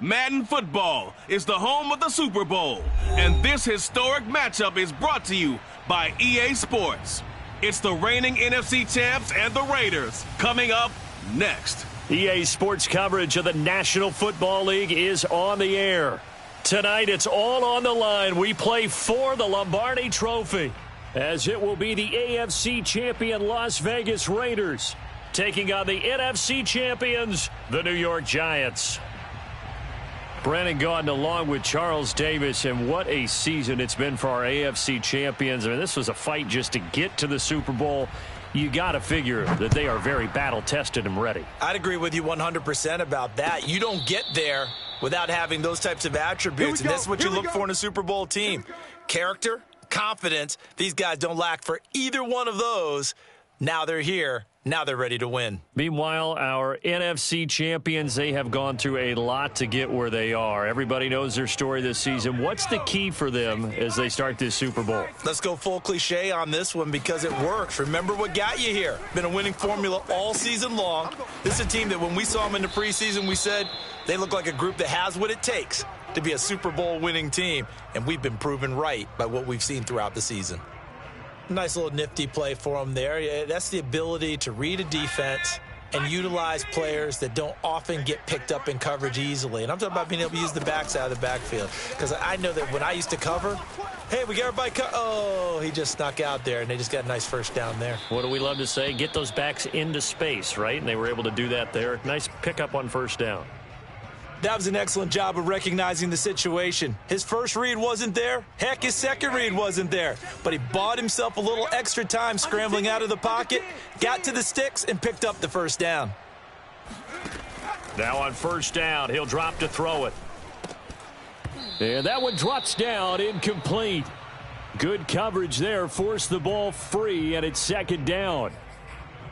Madden Football is the home of the Super Bowl, and this historic matchup is brought to you by EA Sports. It's the reigning NFC champs and the Raiders coming up next. EA Sports coverage of the National Football League is on the air. Tonight, it's all on the line. We play for the Lombardi Trophy, as it will be the AFC champion Las Vegas Raiders taking on the NFC champions, the New York Giants. Brandon Gaudin along with Charles Davis, and what a season it's been for our AFC champions. I mean, this was a fight just to get to the Super Bowl. You got to figure that they are very battle-tested and ready. I'd agree with you 100% about that. You don't get there without having those types of attributes, and that's what you look for in a Super Bowl team. Character, confidence. These guys don't lack for either one of those. Now they're here. Now they're ready to win. Meanwhile, our NFC champions, they have gone through a lot to get where they are. Everybody knows their story this season. What's the key for them as they start this Super Bowl? Let's go full cliche on this one because it works. Remember what got you here. Been a winning formula all season long. This is a team that when we saw them in the preseason, we said they look like a group that has what it takes to be a Super Bowl winning team. And we've been proven right by what we've seen throughout the season. Nice little nifty play for them there. Yeah, that's the ability to read a defense and utilize players that don't often get picked up in coverage easily. And I'm talking about being able to use the backside of the backfield. Because I know that when I used to cover, hey, we got everybody oh, he just snuck out there, and they just got a nice first down there. What do we love to say? Get those backs into space, right? And they were able to do that there. Nice pickup on first down. That was an excellent job of recognizing the situation. His first read wasn't there. Heck, his second read wasn't there. But he bought himself a little extra time scrambling out of the pocket, got to the sticks, and picked up the first down. Now on first down, he'll drop to throw it. And that one drops down, incomplete. Good coverage there, forced the ball free, and it's second down.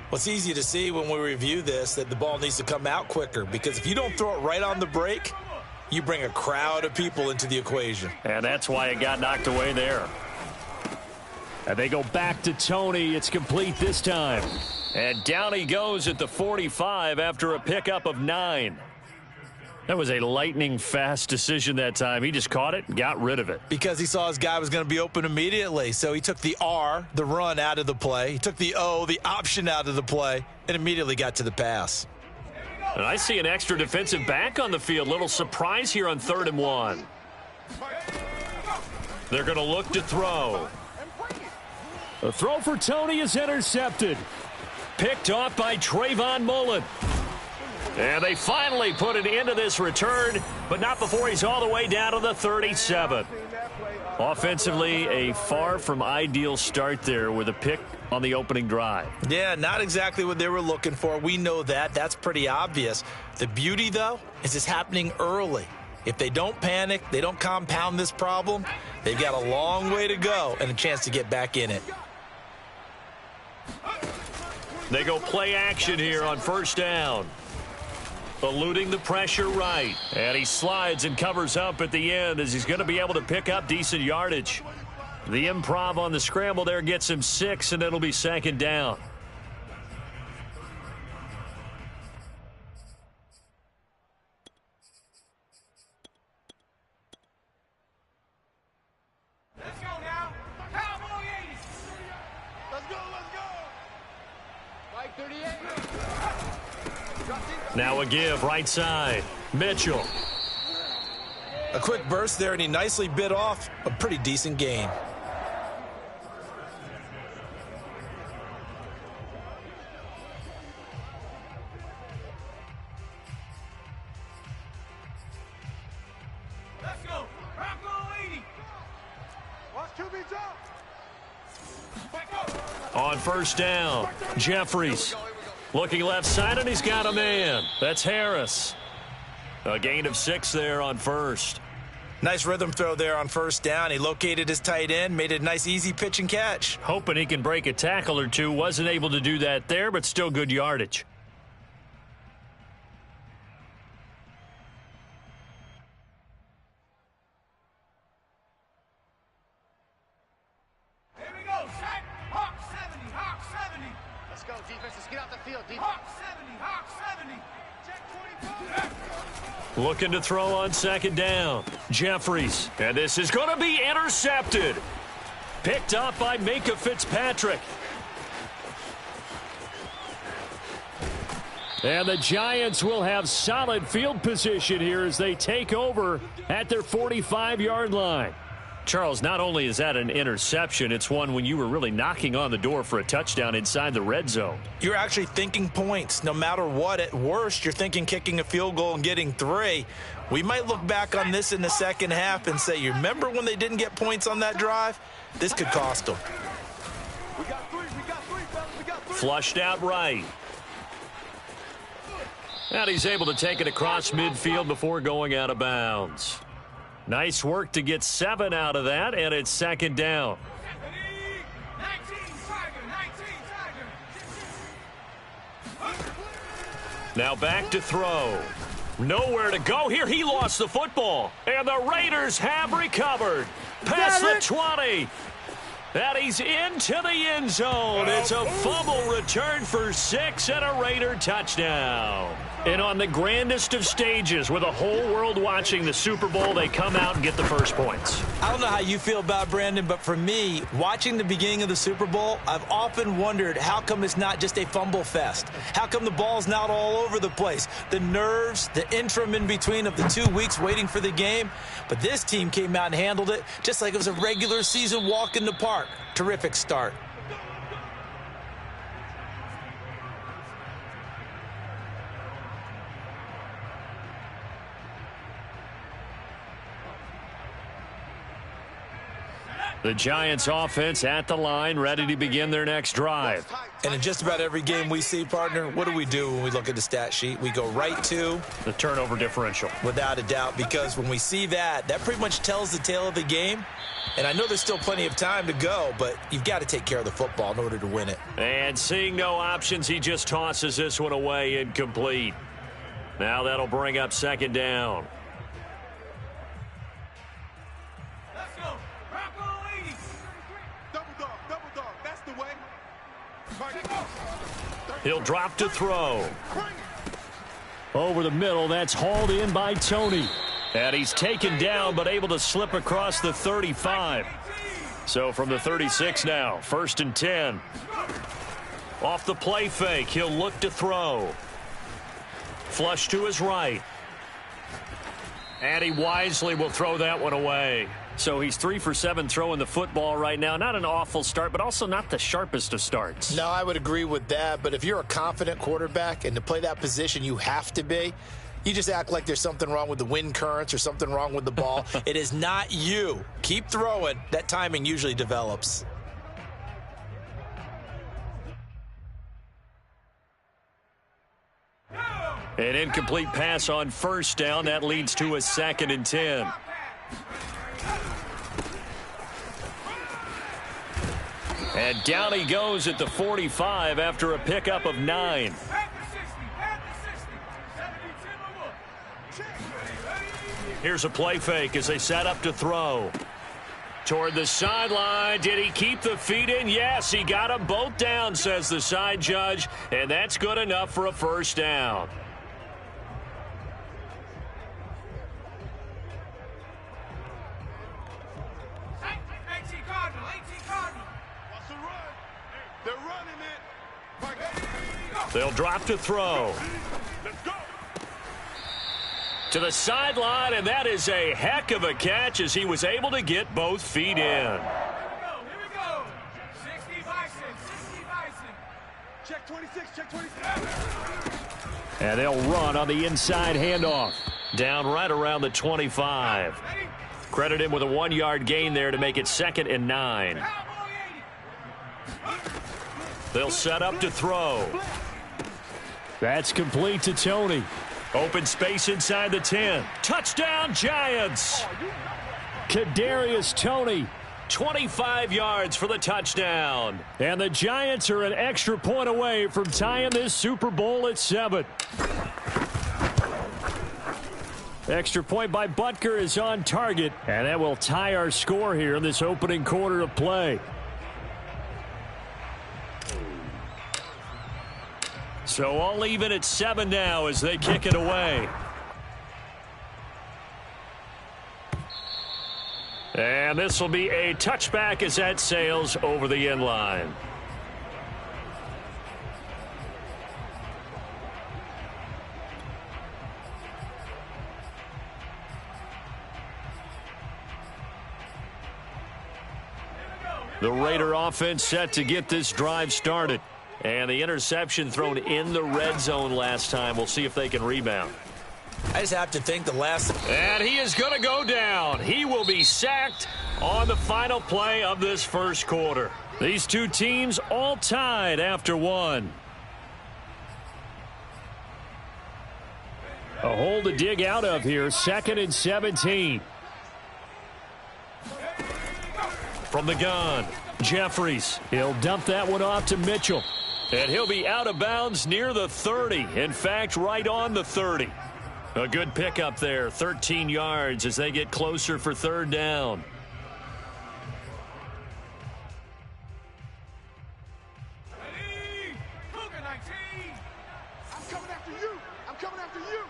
Well, it's easy to see when we review this that the ball needs to come out quicker because if you don't throw it right on the break, you bring a crowd of people into the equation. And that's why it got knocked away there. And they go back to Tony. It's complete this time. And down he goes at the 45 after a pickup of 9. That was a lightning-fast decision that time. He just caught it and got rid of it. Because he saw his guy was going to be open immediately. So he took the R, the run, out of the play. He took the O, the option, out of the play, and immediately got to the pass. And I see an extra defensive back on the field. Little surprise here on 3rd and 1. They're going to look to throw. The throw for Tony is intercepted. Picked off by Trayvon Mullen. And they finally put an end to this return, but not before he's all the way down to the 37. Offensively, a far from ideal start there with a pick on the opening drive. Yeah, not exactly what they were looking for. We know that. That's pretty obvious. The beauty, though, is it's happening early. If they don't panic, they don't compound this problem, they've got a long way to go and a chance to get back in it. They go play action here on first down. Eluding the pressure right. And he slides and covers up at the end as he's going to be able to pick up decent yardage. The improv on the scramble there gets him 6, and it'll be second down. Let's go now. Cowboy 80. Let's go, let's go. Mike 38. Now a give, right side. Mitchell. A quick burst there, and he nicely bit off a pretty decent gain. Let's go. Bronco 80. Watch QB jump. On first down, Jeffries. Looking left side, and he's got a man. That's Harris. A gain of 6 there on first. Nice rhythm throw there on first down. He located his tight end, made it a nice easy pitch and catch. Hoping he can break a tackle or two. Wasn't able to do that there, but still good yardage. Here we go. Sack. Hawk 70. Hawk 70. Let's go, defense. Let's get out the field, defense. Hawk 70. Hawk 70. Looking to throw on second down. Jeffries. And this is going to be intercepted. Picked up by Minkah Fitzpatrick. And the Giants will have solid field position here as they take over at their 45-yard line. Charles, not only is that an interception, it's one when you were really knocking on the door for a touchdown inside the red zone. You're actually thinking points. No matter what, at worst, you're thinking kicking a field goal and getting 3. We might look back on this in the second half and say, you remember when they didn't get points on that drive? This could cost them. We got 3, fellas, we got 3. Flushed out right. And he's able to take it across midfield before going out of bounds. Nice work to get 7 out of that, and it's second down. 19, Now back to throw. Nowhere to go here. He lost the football, and the Raiders have recovered. Past the 20. And he's into the end zone. It's a fumble return for 6 and a Raider touchdown. And on the grandest of stages, with the whole world watching the Super Bowl, they come out and get the first points. I don't know how you feel about Brandon, but for me, watching the beginning of the Super Bowl, I've often wondered how come it's not just a fumble fest? How come the ball's not all over the place? The nerves, the interim in between of the 2 weeks waiting for the game. But this team came out and handled it just like it was a regular season walk in the park. Terrific start. The Giants offense at the line, ready to begin their next drive. And in just about every game we see, partner, what do we do when we look at the stat sheet? We go right to the turnover differential. Without a doubt, because when we see that, that pretty much tells the tale of the game. And I know there's still plenty of time to go, but you've got to take care of the football in order to win it. And seeing no options, he just tosses this one away incomplete. Now that'll bring up second down. He'll drop to throw. Over the middle, that's hauled in by Tony. And he's taken down, but able to slip across the 35. So from the 36 now, 1st and 10. Off the play fake, he'll look to throw. Flush to his right. And he wisely will throw that one away. So he's 3 for 7 throwing the football right now. Not an awful start, but also not the sharpest of starts. No, I would agree with that. But if you're a confident quarterback and to play that position, you have to be. You just act like there's something wrong with the wind currents or something wrong with the ball. It is not you. Keep throwing. That timing usually develops. An incomplete pass on 1st down. That leads to a 2nd and 10. And down he goes at the 45 after a pickup of 9. Here's a play fake as they set up to throw. Toward the sideline. Did he keep the feet in? Yes, he got them both down, says the side judge. And that's good enough for a 1st down. They'll drop to throw. To the sideline, and that is a heck of a catch as he was able to get both feet in. Here we go. 60 Bison. Check 26, check 26. And they'll run on the inside handoff. Down right around the 25. Credit him with a 1-yard gain there to make it 2nd and 9. They'll set up to throw. That's complete to Tony. Open space inside the 10. Touchdown, Giants! Kadarius Toney, 25 yards for the touchdown. And the Giants are an extra point away from tying this Super Bowl at 7. Extra point by Butker is on target, and that will tie our score here in this opening quarter of play. So all even at 7 now as they kick it away. And this will be a touchback as that sails over the end line. The Raider offense set to get this drive started. And the interception thrown in the red zone last time. We'll see if they can rebound. I just have to think the last... And he is going to go down. He will be sacked on the final play of this first quarter. These two teams all tied after one. A hole to dig out of here. 2nd and 17. From the gun, Jeffries. He'll dump that one off to Mitchell. And he'll be out of bounds near the 30. In fact, right on the 30. A good pickup there, 13 yards as they get closer for 3rd down. I'm coming after you. I'm coming after you.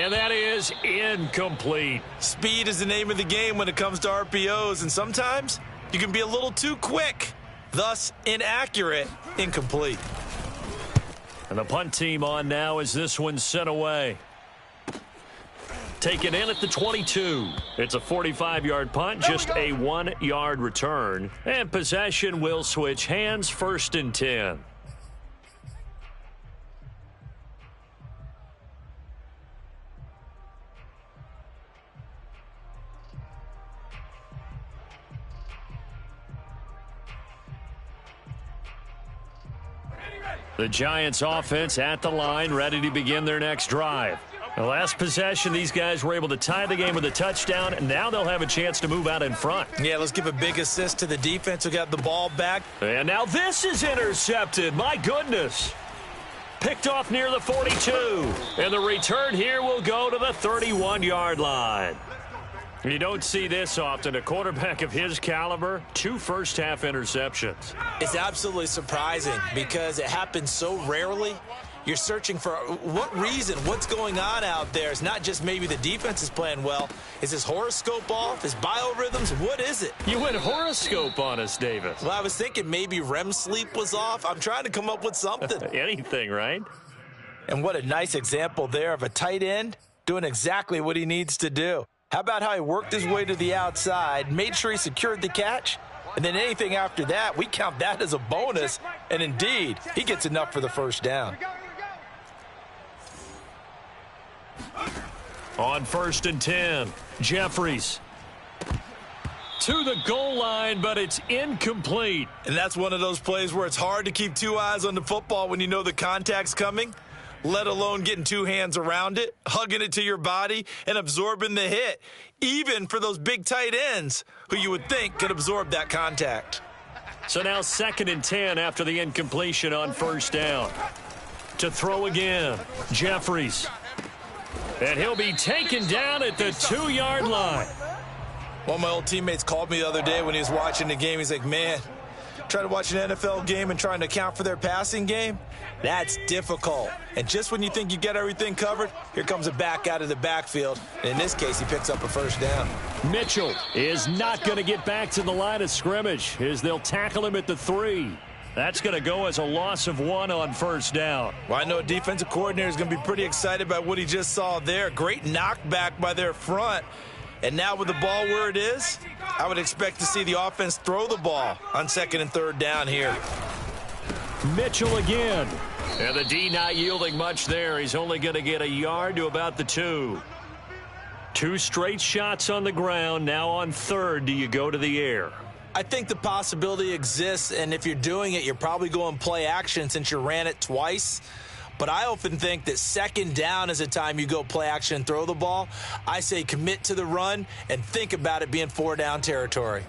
And that is incomplete. Speed is the name of the game when it comes to RPOs, and sometimes you can be a little too quick, thus inaccurate, incomplete. And the punt team on now as this one's sent away. Taken in at the 22. It's a 45-yard punt, just a 1-yard return. And possession will switch hands, 1st and 10. The Giants offense at the line, ready to begin their next drive. The last possession, these guys were able to tie the game with a touchdown, and now they'll have a chance to move out in front. Yeah, let's give a big assist to the defense who got the ball back. And now this is intercepted. My goodness. Picked off near the 42. And the return here will go to the 31-yard line. You don't see this often. A quarterback of his caliber, 2 first-half interceptions. It's absolutely surprising because it happens so rarely. You're searching for what reason, what's going on out there. It's not just maybe the defense is playing well. Is his horoscope off? His biorhythms? What is it? You went horoscope on us, Davis. Well, I was thinking maybe REM sleep was off. I'm trying to come up with something. Anything, right? And what a nice example there of a tight end doing exactly what he needs to do. How about how he worked his way to the outside, made sure he secured the catch, and then anything after that, we count that as a bonus. And indeed, he gets enough for the 1st down. On 1st and 10, Jeffries to the goal line, but it's incomplete. And that's one of those plays where it's hard to keep 2 eyes on the football when you know the contact's coming, let alone getting 2 hands around it, hugging it to your body, and absorbing the hit, even for those big tight ends who you would think could absorb that contact. So now 2nd and 10 after the incompletion on 1st down. To throw again, Jeffries. And he'll be taken down at the 2-yard line. One of my old teammates called me the other day when he was watching the game. He's like, man, trying to watch an NFL game and trying to account for their passing game, that's difficult. And just when you think you get everything covered, here comes a back out of the backfield. And in this case, he picks up a 1st down. Mitchell is not going to get back to the line of scrimmage as they'll tackle him at the 3. That's going to go as a loss of 1 on 1st down. Well, I know a defensive coordinator is going to be pretty excited by what he just saw there. Great knockback by their front. And now with the ball where it is, I would expect to see the offense throw the ball on 2nd and 3rd down here. Mitchell again. And the D not yielding much there. He's only going to get a yard to about the 2. 2 straight shots on the ground. Now on 3rd, do you go to the air? I think the possibility exists, and if you're doing it, you're probably going play action since you ran it twice. But I often think that 2nd down is a time you go play action and throw the ball. I say commit to the run and think about it being 4-down territory.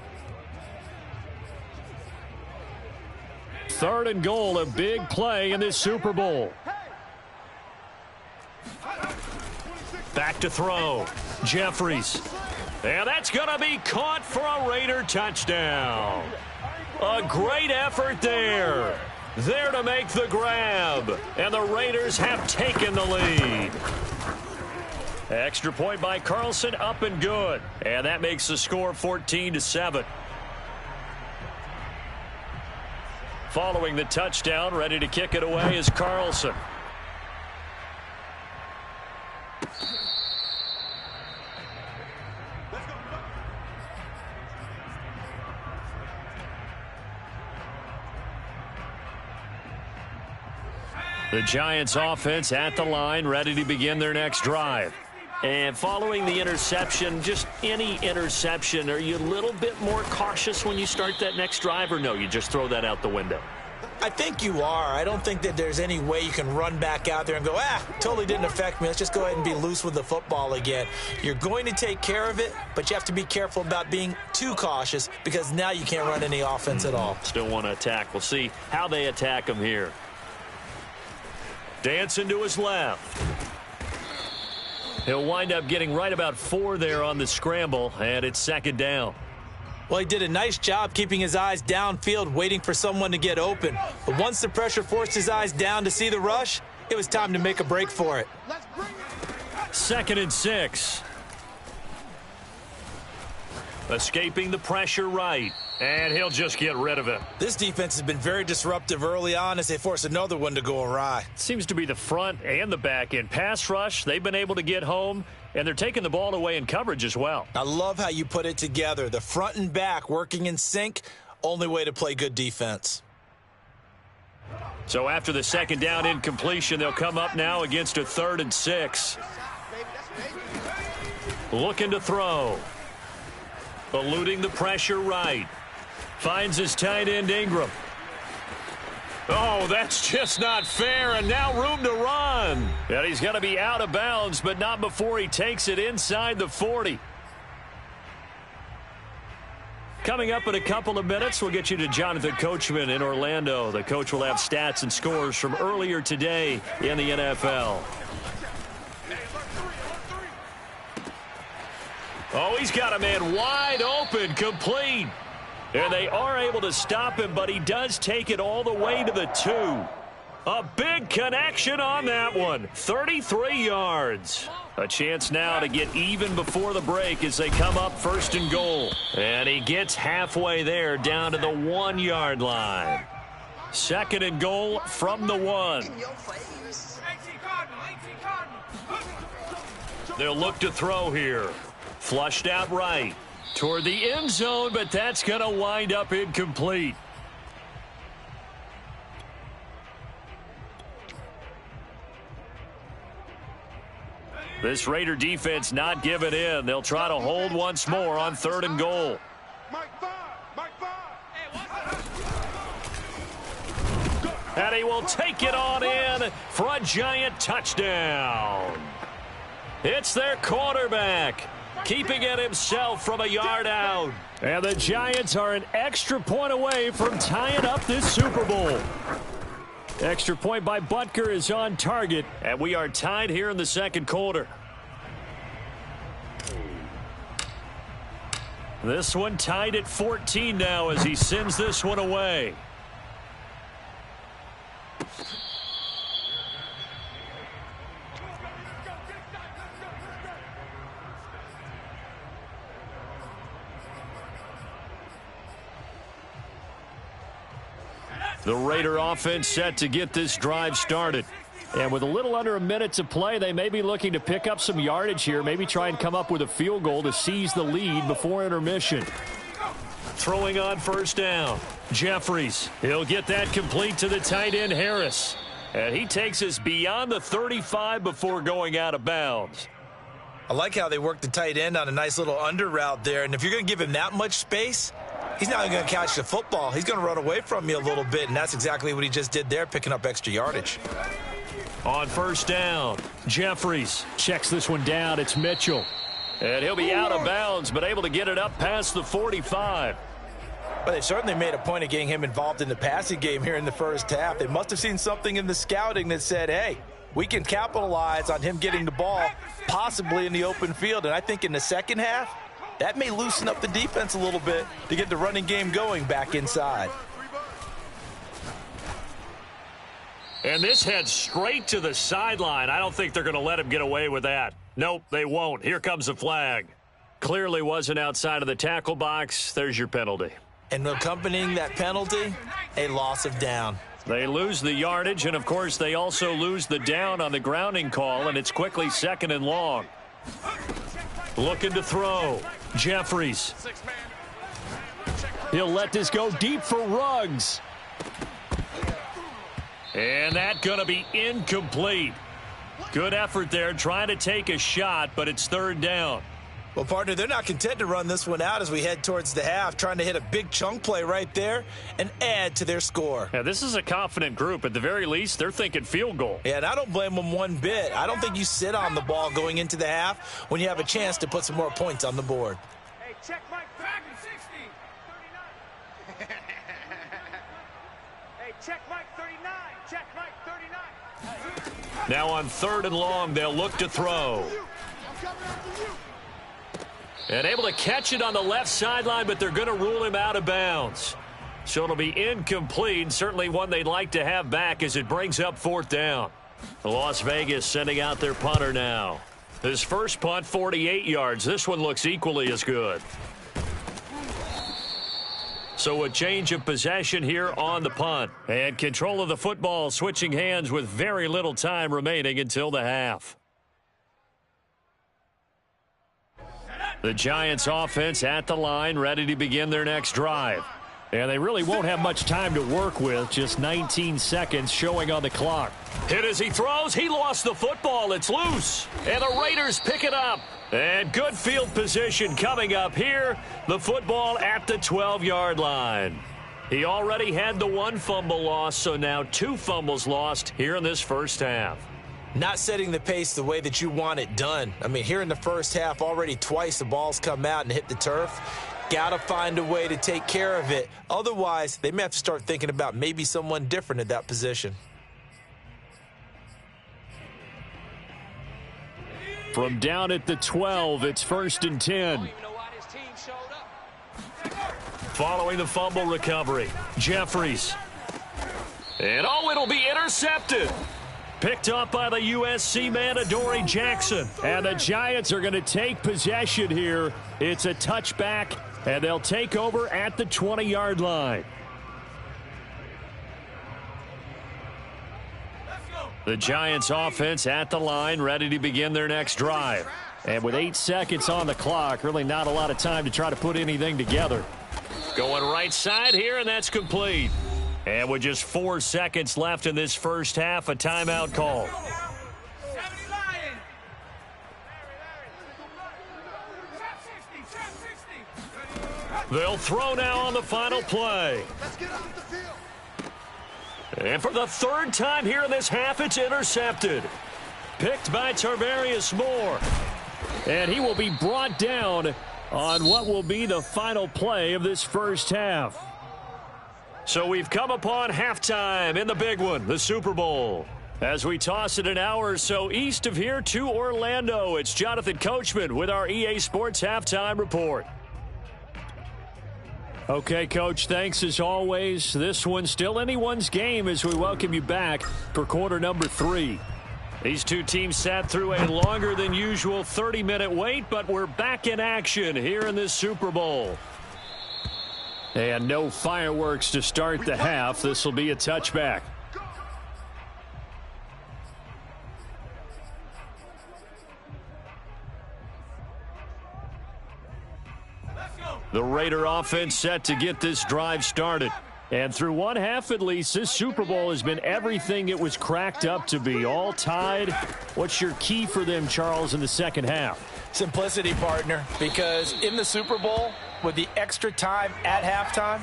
3rd and goal, a big play in this Super Bowl. Back to throw. Jeffries. And that's going to be caught for a Raider touchdown. A great effort there. There to make the grab. And the Raiders have taken the lead. Extra point by Carlson, up and good. And that makes the score 14-7. Following the touchdown, ready to kick it away is Carlson. The Giants offense at the line, ready to begin their next drive. And following the interception, just any interception, are you a little bit more cautious when you start that next drive, or no, you just throw that out the window? I think you are. I don't think that there's any way you can run back out there and go, totally didn't affect me. Let's just go ahead and be loose with the football again. You're going to take care of it, but you have to be careful about being too cautious because now you can't run any offense at all. Still want to attack. We'll see how they attack him here. Dancing to his left. He'll wind up getting right about 4 there on the scramble, and it's second down. Well, he did a nice job keeping his eyes downfield, waiting for someone to get open. But once the pressure forced his eyes down to see the rush, it was time to make a break for it. 2nd and 6. Escaping the pressure right. And he'll just get rid of it. This defense has been very disruptive early on as they force another one to go awry. Seems to be the front and the back end. Pass rush, they've been able to get home, and they're taking the ball away in coverage as well. I love how you put it together. The front and back working in sync, only way to play good defense. So after the second down incompletion, they'll come up now against a 3rd and 6. Looking to throw. Eluding the pressure right. Finds his tight end Ingram. Oh, that's just not fair, and now room to run. And he's going to be out of bounds, but not before he takes it inside the 40. Coming up in a couple of minutes, we'll get you to Jonathan Coachman in Orlando. The coach will have stats and scores from earlier today in the NFL. Oh, he's got a man wide open, complete. And they are able to stop him, but he does take it all the way to the 2. A big connection on that one. 33 yards. A chance now to get even before the break as they come up 1st and goal. And he gets halfway there down to the 1-yard line. 2nd and goal from the 1. They'll look to throw here. Flushed out right. Toward the end zone, but that's going to wind up incomplete. This Raider defense not giving in. They'll try to hold once more on 3rd and goal. And he will take it on in for a giant touchdown. It's their quarterback, keeping it himself from a yard out. And the Giants are an extra point away from tying up this Super Bowl. Extra point by Butker is on target, and we are tied here in the 2nd quarter. This one tied at 14 now as he sends this one away. The Raider offense set to get this drive started. And with a little under a minute to play, they may be looking to pick up some yardage here, maybe try and come up with a field goal to seize the lead before intermission. Throwing on 1st down. Jeffries, he'll get that complete to the tight end Harris. And he takes us beyond the 35 before going out of bounds. I like how they work the tight end on a nice little under route there. And if you're going to give him that much space, he's not going to catch the football. He's going to run away from you a little bit, and that's exactly what he just did there, picking up extra yardage. On 1st down, Jeffries checks this one down. It's Mitchell. And he'll be out of bounds, but able to get it up past the 45. Well, they've certainly made a point of getting him involved in the passing game here in the 1st half. They must have seen something in the scouting that said, hey, we can capitalize on him getting the ball possibly in the open field. And I think in the 2nd half, That may loosen up the defense a little bit to get the running game going back inside. And this heads straight to the sideline. I don't think they're going to let him get away with that. Nope, they won't. Here comes the flag. Clearly wasn't outside of the tackle box. There's your penalty. And accompanying that penalty, a loss of down. They lose the yardage, and, of course, they also lose the down on the grounding call, and it's quickly 2nd and long. Looking to throw. Jeffries. He'll let this go deep for Ruggs. And that's going to be incomplete. Good effort there trying to take a shot, but it's 3rd down. Well, partner, they're not content to run this one out as we head towards the half, trying to hit a big chunk play right there and add to their score. Yeah, this is a confident group. At the very least, they're thinking field goal. Yeah, and I don't blame them one bit. I don't think you sit on the ball going into the half when you have a chance to put some more points on the board. Hey, check Mike back in 60. 39. Hey, check Mike 39. Check Mike 39. Now on 3rd and long, they'll look to throw. I'm coming after you. And able to catch it on the left sideline, but they're going to rule him out of bounds. So it'll be incomplete, certainly one they'd like to have back as it brings up 4th down. Las Vegas sending out their punter now. His first punt, 48 yards. This one looks equally as good. So a change of possession here on the punt. And control of the football switching hands with very little time remaining until the half. The Giants offense at the line, ready to begin their next drive. And they really won't have much time to work with, just 19 seconds showing on the clock. Hit as he throws, he lost the football, it's loose. And the Raiders pick it up. And good field position coming up here. The football at the 12-yard line. He already had the 1 fumble loss, so now 2 fumbles lost here in this first half. Not setting the pace the way that you want it done. I mean, here in the first half, already twice the ball's come out and hit the turf. Got to find a way to take care of it. Otherwise, they may have to start thinking about maybe someone different at that position. From down at the 12, it's 1st and 10. Following the fumble recovery, Jeffries. And it'll be intercepted. Picked up by the USC man, Adoree Jackson. And the Giants are going to take possession here. It's a touchback, and they'll take over at the 20-yard line. The Giants offense at the line, ready to begin their next drive. And with 8 seconds on the clock, really not a lot of time to try to put anything together. Going right side here, and that's complete. And with just 4 seconds left in this first half, a timeout call. They'll throw now on the final play. And for the 3rd time here in this half, it's intercepted. Picked by Tarvarius Moore. And he will be brought down on what will be the final play of this first half. So we've come upon halftime in the big one, the Super Bowl. As we toss it an hour or so east of here to Orlando, it's Jonathan Coachman with our EA Sports Halftime Report. Okay, Coach, thanks as always. This one's still anyone's game as we welcome you back for quarter number 3. These two teams sat through a longer than usual 30-minute wait, but we're back in action here in this Super Bowl. And no fireworks to start the half. This will be a touchback. The Raider offense set to get this drive started. And through one half at least, this Super Bowl has been everything it was cracked up to be. All tied. What's your key for them, Charles, in the second half? Simplicity, partner, because in the Super Bowl, with the extra time at halftime,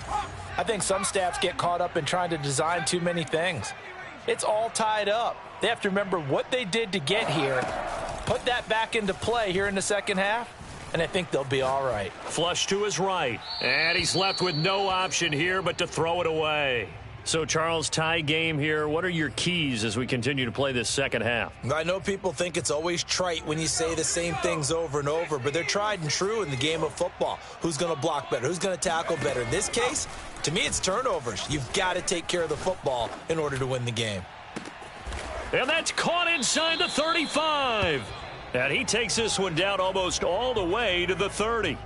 I think some staffs get caught up in trying to design too many things. It's all tied up. They have to remember what they did to get here, put that back into play here in the second half, and I think they'll be all right. Flush to his right, and he's left with no option here but to throw it away. So, Charles, tie game here. What are your keys as we continue to play this second half? I know people think it's always trite when you say the same things over and over, but they're tried and true in the game of football. Who's going to block better? Who's going to tackle better? In this case, to me, it's turnovers. You've got to take care of the football in order to win the game. And that's caught inside the 35. And he takes this one down almost all the way to the 30.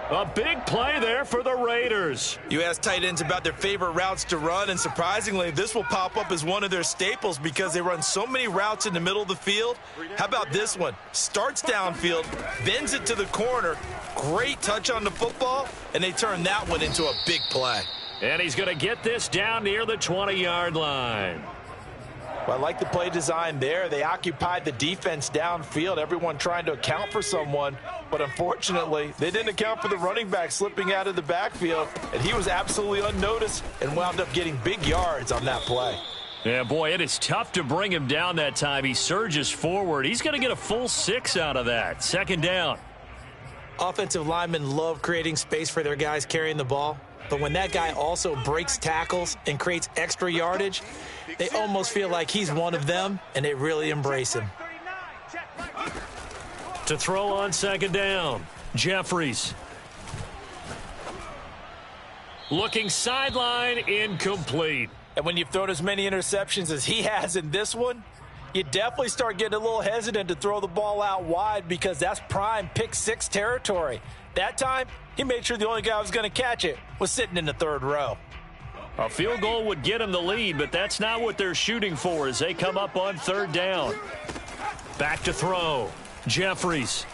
A big play there for the Raiders. You ask tight ends about their favorite routes to run, and surprisingly, this will pop up as one of their staples because they run so many routes in the middle of the field. How about this one? Starts downfield, bends it to the corner, great touch on the football, and they turn that one into a big play. And he's going to get this down near the 20-yard line. Well, I like the play design there. They occupied the defense downfield, everyone trying to account for someone. But unfortunately, they didn't account for the running back slipping out of the backfield, and he was absolutely unnoticed and wound up getting big yards on that play. Yeah, boy, it is tough to bring him down that time. He surges forward. He's going to get a full 6 out of that. Second down. Offensive linemen love creating space for their guys carrying the ball. But when that guy also breaks tackles and creates extra yardage, they almost feel like he's one of them, and they really embrace him. To throw on second down, Jeffries. Looking sideline, incomplete. And when you've thrown as many interceptions as he has in this one, you definitely start getting a little hesitant to throw the ball out wide because that's prime pick 6 territory. That time, he made sure the only guy who was going to catch it was sitting in the third row. A field goal would get him the lead, but that's not what they're shooting for as they come up on third down. Back to throw. Jeffries.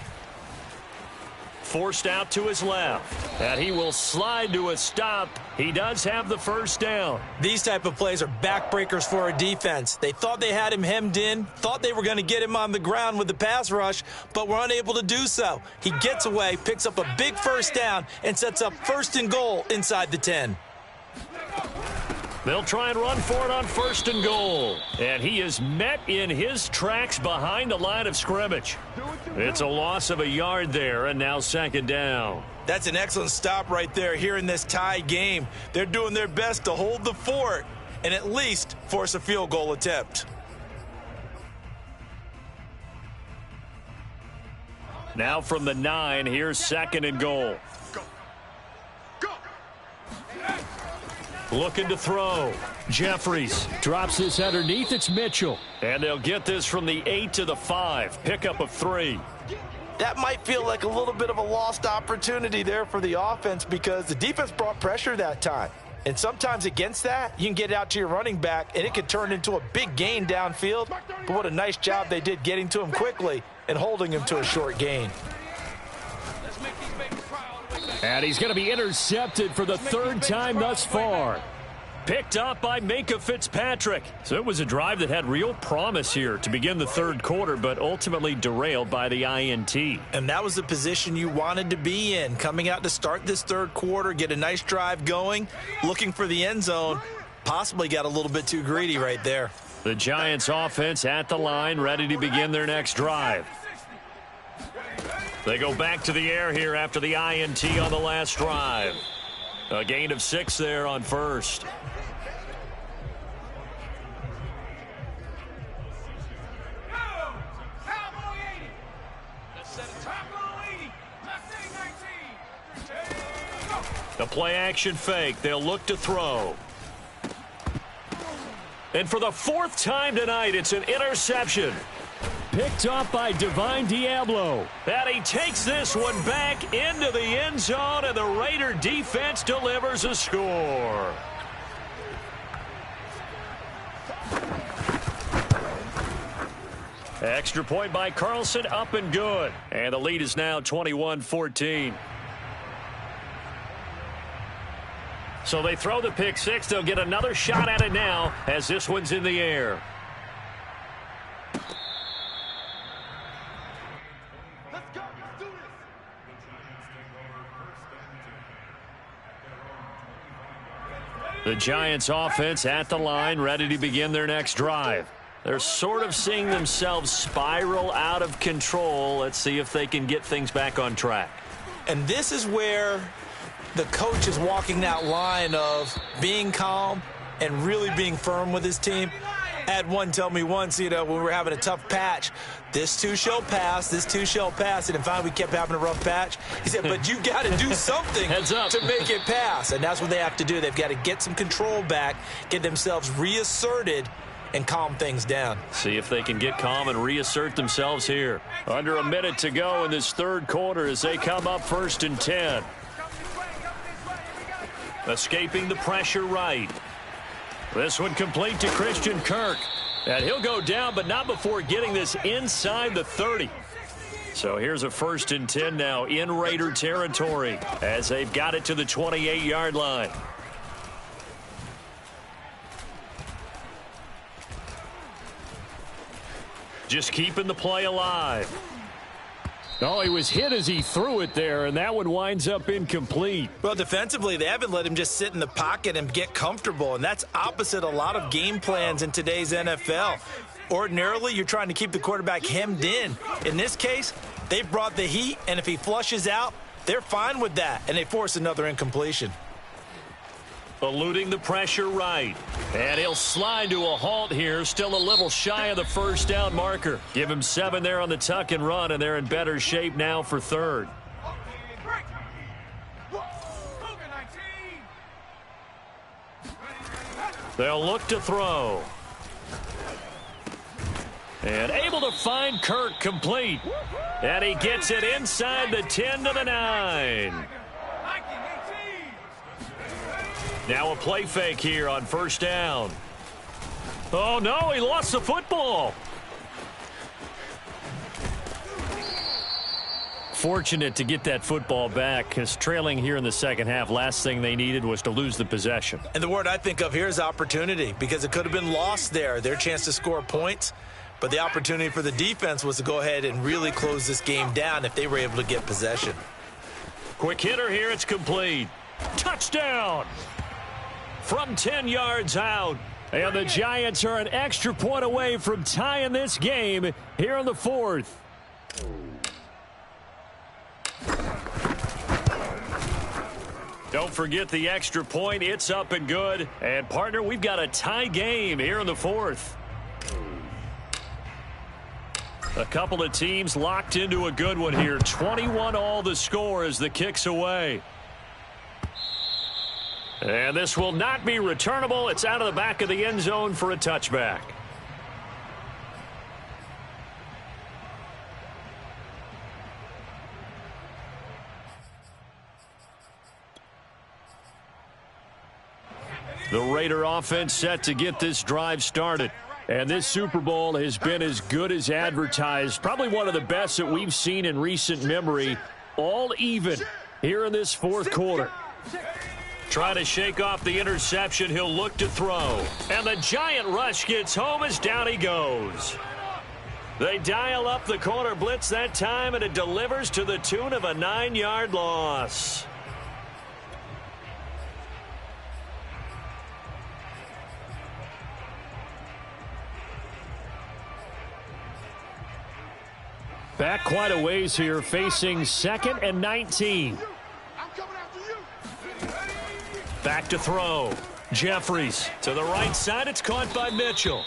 Forced out to his left. And he will slide to a stop. He does have the first down. These type of plays are backbreakers for a defense. They thought they had him hemmed in, thought they were going to get him on the ground with the pass rush, but were unable to do so. He gets away, picks up a big first down, and sets up 1st and goal inside the 10. They'll try and run for it on 1st and goal. And he is met in his tracks behind the line of scrimmage. It's a loss of a yard there, and now second down. That's an excellent stop right there here in this tie game. They're doing their best to hold the fort and at least force a field goal attempt. Now from the 9, here's 2nd and goal. Looking to throw. Jeffries drops this underneath. It's Mitchell. And they'll get this from the 8 to the 5. Pickup of 3. That might feel like a little bit of a lost opportunity there for the offense because the defense brought pressure that time. And sometimes against that, you can get it out to your running back, and it could turn into a big gain downfield. But what a nice job they did getting to him quickly and holding him to a short gain. And he's going to be intercepted for the 3rd time thus far. Picked up by Minkah Fitzpatrick. So it was a drive that had real promise here to begin the 3rd quarter, but ultimately derailed by the INT. And that was the position you wanted to be in, coming out to start this 3rd quarter, get a nice drive going, looking for the end zone. Possibly got a little bit too greedy right there. The Giants offense at the line, ready to begin their next drive. They go back to the air here after the INT on the last drive. A gain of 6 there on 1st. The play action fake. They'll look to throw. And for the 4th time tonight, it's an interception. Picked up by Divine Diablo. And he takes this one back into the end zone, and the Raider defense delivers a score. Extra point by Carlson, up and good. And the lead is now 21-14. So they throw the pick 6. They'll get another shot at it now as this one's in the air. The Giants offense at the line, ready to begin their next drive. They're sort of seeing themselves spiral out of control. Let's see if they can get things back on track. And this is where the coach is walking that line of being calm and really being firm with his team. I had one tell me once, when we were having a tough patch, this too shall pass, this too shall pass. And then finally we kept having a rough patch. He said, but you got to do something to make it pass. And that's what they have to do. They've got to get some control back, get themselves reasserted, and calm things down. See if they can get calm and reassert themselves here. Under a minute to go in this third quarter as they come up 1st and 10. Escaping the pressure right. This one complete to Christian Kirk. And he'll go down, but not before getting this inside the 30. So here's a 1st and 10 now in Raider territory as they've got it to the 28-yard line. Just keeping the play alive. Oh, he was hit as he threw it there, and that one winds up incomplete. Well, defensively, they haven't let him just sit in the pocket and get comfortable, and that's opposite a lot of game plans in today's NFL. Ordinarily, you're trying to keep the quarterback hemmed in. In this case, they brought the heat, and if he flushes out, they're fine with that, and they force another incompletion. Eluding the pressure right. And he'll slide to a halt here. Still a little shy of the first down marker. Give him 7 there on the tuck and run, and they're in better shape now for 3rd. They'll look to throw. And able to find Kirk complete. And he gets it inside the 10 to the 9. Now a play fake here on 1st down. Oh, no, he lost the football. Fortunate to get that football back, because trailing here in the second half, last thing they needed was to lose the possession. And the word I think of here is opportunity, because it could have been lost there, their chance to score points. But the opportunity for the defense was to go ahead and really close this game down if they were able to get possession. Quick hitter here, it's complete. Touchdown! From 10 yards out. And the Giants are an extra point away from tying this game here in the 4th. Don't forget the extra point. It's up and good. And, partner, we've got a tie game here in the 4th. A couple of teams locked into a good one here. 21-all the score as the kick's away. And this will not be returnable. It's out of the back of the end zone for a touchback. The Raider offense set to get this drive started. And this Super Bowl has been as good as advertised. Probably one of the best that we've seen in recent memory. All even here in this 4th quarter. Trying to shake off the interception. He'll look to throw. And the giant rush gets home as down he goes. They dial up the corner blitz that time, and it delivers to the tune of a 9-yard loss. Back quite a ways here, facing 2nd and 19. Back to throw. Jeffries to the right side. It's caught by Mitchell.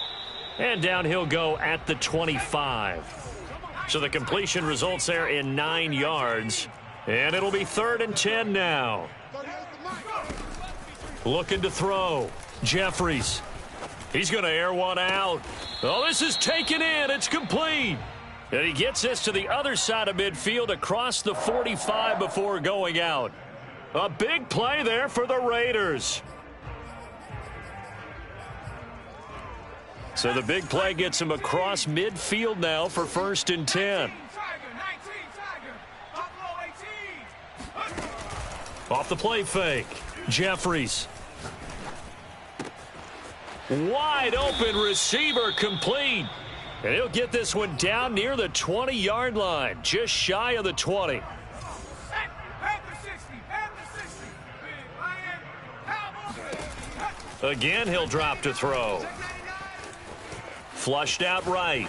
And down he'll go at the 25. So the completion results there in 9 yards. And it'll be 3rd and 10 now. Looking to throw. Jeffries. He's going to air one out. Oh, this is taken in. It's complete. And he gets this to the other side of midfield across the 45 before going out. A big play there for the Raiders. So the big play gets him across midfield now for 1st and 10. Off the play fake. Jeffries. Wide open receiver complete. And he'll get this one down near the 20-yard line, just shy of the 20. Again, he'll drop to throw. Flushed out right.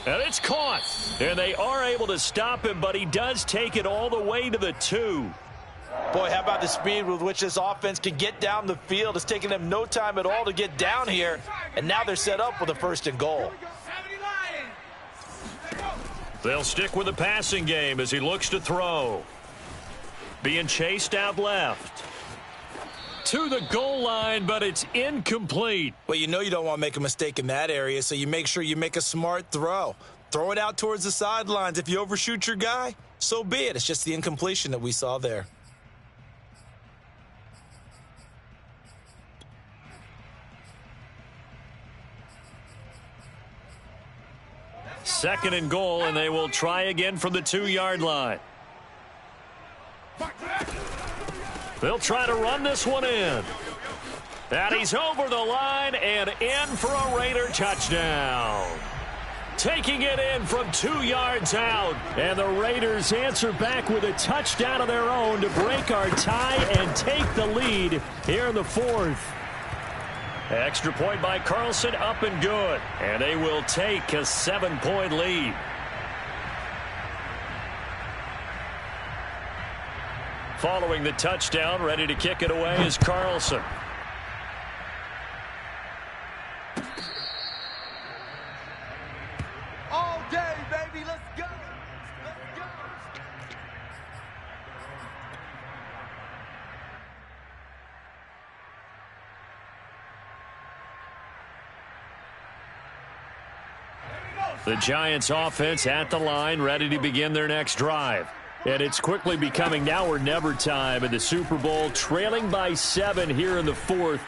And it's caught. And they are able to stop him, but he does take it all the way to the 2. Boy, how about the speed with which this offense can get down the field? It's taking them no time at all to get down here, and now they're set up with a 1st and goal. They'll stick with the passing game as he looks to throw. Being chased out left. To the goal line, but it's incomplete. Well, you know you don't want to make a mistake in that area, so you make sure you make a smart throw. Throw it out towards the sidelines. If you overshoot your guy, so be it. It's just the incompletion that we saw there. Second and goal, and they will try again from the 2-yard line. They'll try to run this one in. And he's over the line and in for a Raider touchdown. Taking it in from 2 yards out. And the Raiders answer back with a touchdown of their own to break our tie and take the lead here in the 4th. Extra point by Carlson, up and good. And they will take a 7-point lead. Following the touchdown, ready to kick it away is Carlson. All day, baby, let's go. Let's go. The Giants offense at the line, ready to begin their next drive. And it's quickly becoming now or never time in the Super Bowl, trailing by 7 here in the 4th.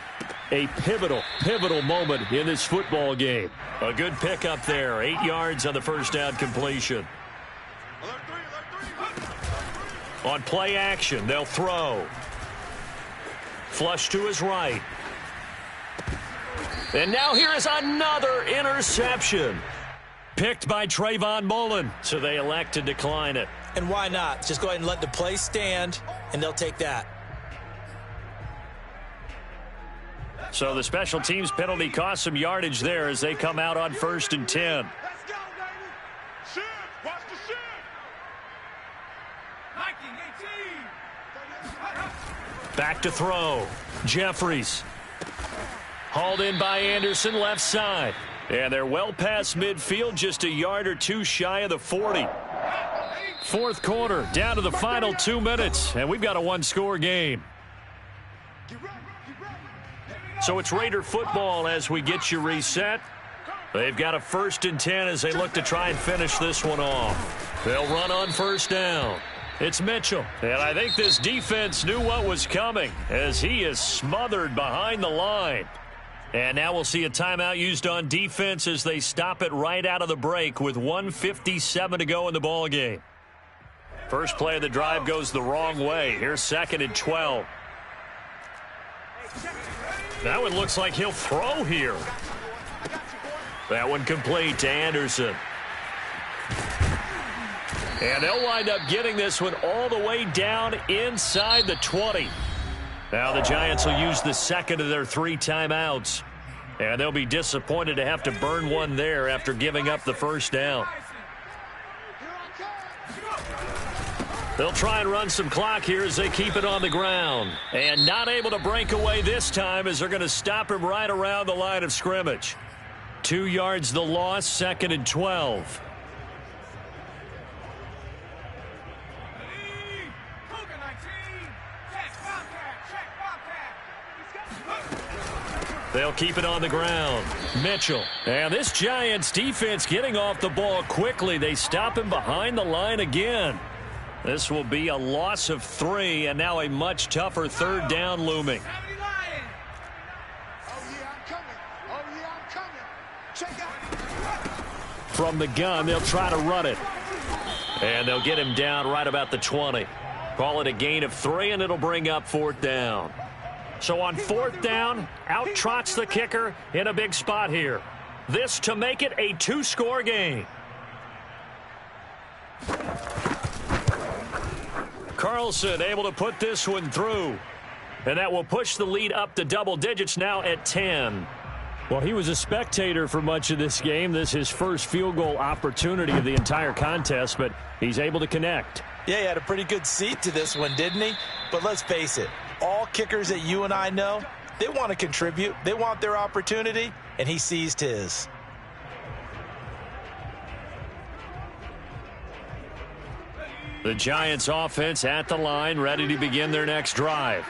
A pivotal moment in this football game. A good pickup there, 8 yards on the first down completion. On play action, they'll throw. Flush to his right. And now here is another interception. Picked by Trayvon Mullen, so they elect to decline it. And why not? Just go ahead and let the play stand, and they'll take that. So the special teams penalty cost some yardage there as they come out on 1st and 10. Let's go, baby. Shoot. Watch the shoot. Hiking 18. Back to throw. Jeffries. Hauled in by Anderson, left side. And they're well past midfield, just a yard or two shy of the 40. 4th quarter, down to the final 2 minutes, and we've got a 1-score game. So it's Raider football as we get you reset. They've got a 1st and 10 as they look to try and finish this one off. They'll run on 1st down. It's Mitchell, and I think this defense knew what was coming as he is smothered behind the line. And now we'll see a timeout used on defense as they stop it right out of the break with 1:57 to go in the ball game. First play of the drive goes the wrong way. Here's 2nd and 12. That one looks like he'll throw here. That one complete to Anderson. And they'll wind up getting this one all the way down inside the 20. Now the Giants will use the second of their 3 timeouts. And they'll be disappointed to have to burn one there after giving up the first down. They'll try and run some clock here as they keep it on the ground. And not able to break away this time as they're going to stop him right around the line of scrimmage. 2 yards the loss, 2nd and 12. They'll keep it on the ground. Mitchell. And this Giants defense getting off the ball quickly. They stop him behind the line again. This will be a loss of 3, and now a much tougher 3rd down looming. From the gun, they'll try to run it. And they'll get him down right about the 20. Call it a gain of 3, and it'll bring up 4th down. So on 4th down, out trots the kicker in a big spot here. This to make it a 2-score game. Carlson able to put this one through. And that will push the lead up to double digits now at 10. Well, he was a spectator for much of this game. This is his first field goal opportunity of the entire contest, but he's able to connect. Yeah, he had a pretty good seat to this one, didn't he? But let's face it, all kickers that you and I know, they want to contribute. They want their opportunity, and he seized his. The Giants offense at the line, ready to begin their next drive.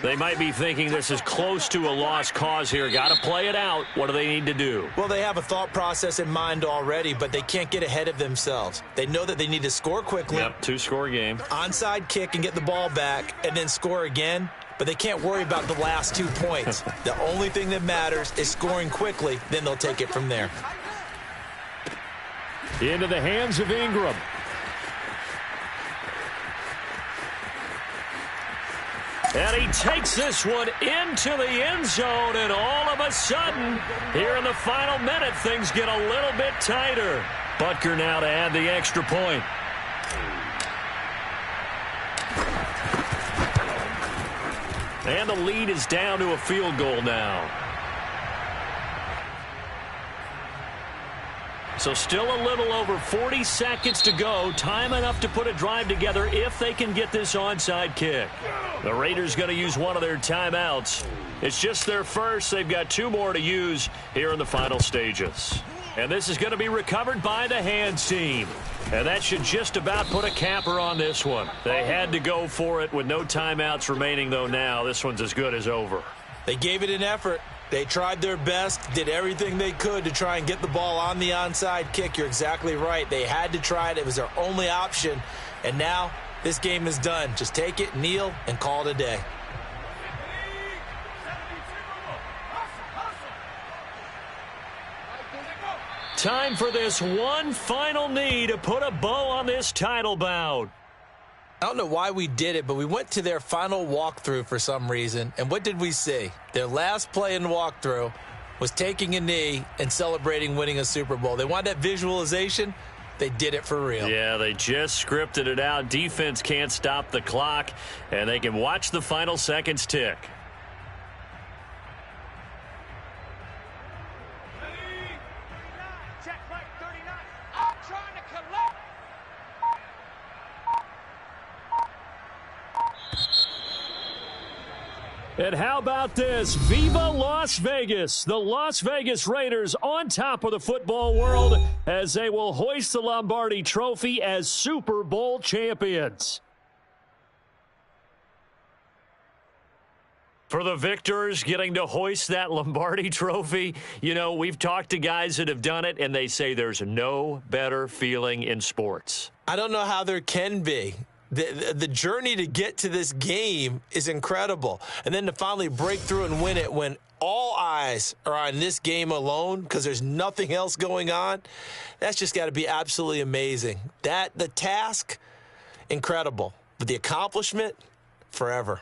They might be thinking this is close to a lost cause here. Got to play it out. What do they need to do? Well, they have a thought process in mind already, but they can't get ahead of themselves. They know that they need to score quickly. Yep, two-score game. Onside kick and get the ball back and then score again, but they can't worry about the last 2 points. The only thing that matters is scoring quickly, then they'll take it from there. Into the hands of Ingram. And he takes this one into the end zone, and all of a sudden, here in the final minute, things get a little bit tighter. Butker now to add the extra point. And the lead is down to a field goal now. So still a little over 40 seconds to go. Time enough to put a drive together if they can get this onside kick. The Raiders going to use one of their timeouts. It's just their first. They've got 2 more to use here in the final stages. And this is going to be recovered by the hands team. And that should just about put a capper on this one. They had to go for it with no timeouts remaining, though, now. This one's as good as over. They gave it an effort. They tried their best, did everything they could to try and get the ball on the onside kick. You're exactly right. They had to try it. It was their only option. And now this game is done. Just take it, kneel, and call it a day. Time for this one final knee to put a bow on this title bout. I don't know why we did it, but we went to their final walkthrough for some reason. And what did we see? Their last play in walkthrough was taking a knee and celebrating winning a Super Bowl. They wanted that visualization. They did it for real. Yeah, they just scripted it out. Defense can't stop the clock, and they can watch the final seconds tick. And how about this? Viva Las Vegas! The Las Vegas Raiders on top of the football world as they will hoist the Lombardi Trophy as Super Bowl champions. For the victors getting to hoist that Lombardi Trophy, you know, we've talked to guys that have done it, and they say there's no better feeling in sports. I don't know how there can be. The journey to get to this game is incredible. And then to finally break through and win it when all eyes are on this game alone because there's nothing else going on, that's just got to be absolutely amazing. The task, incredible. But the accomplishment, forever.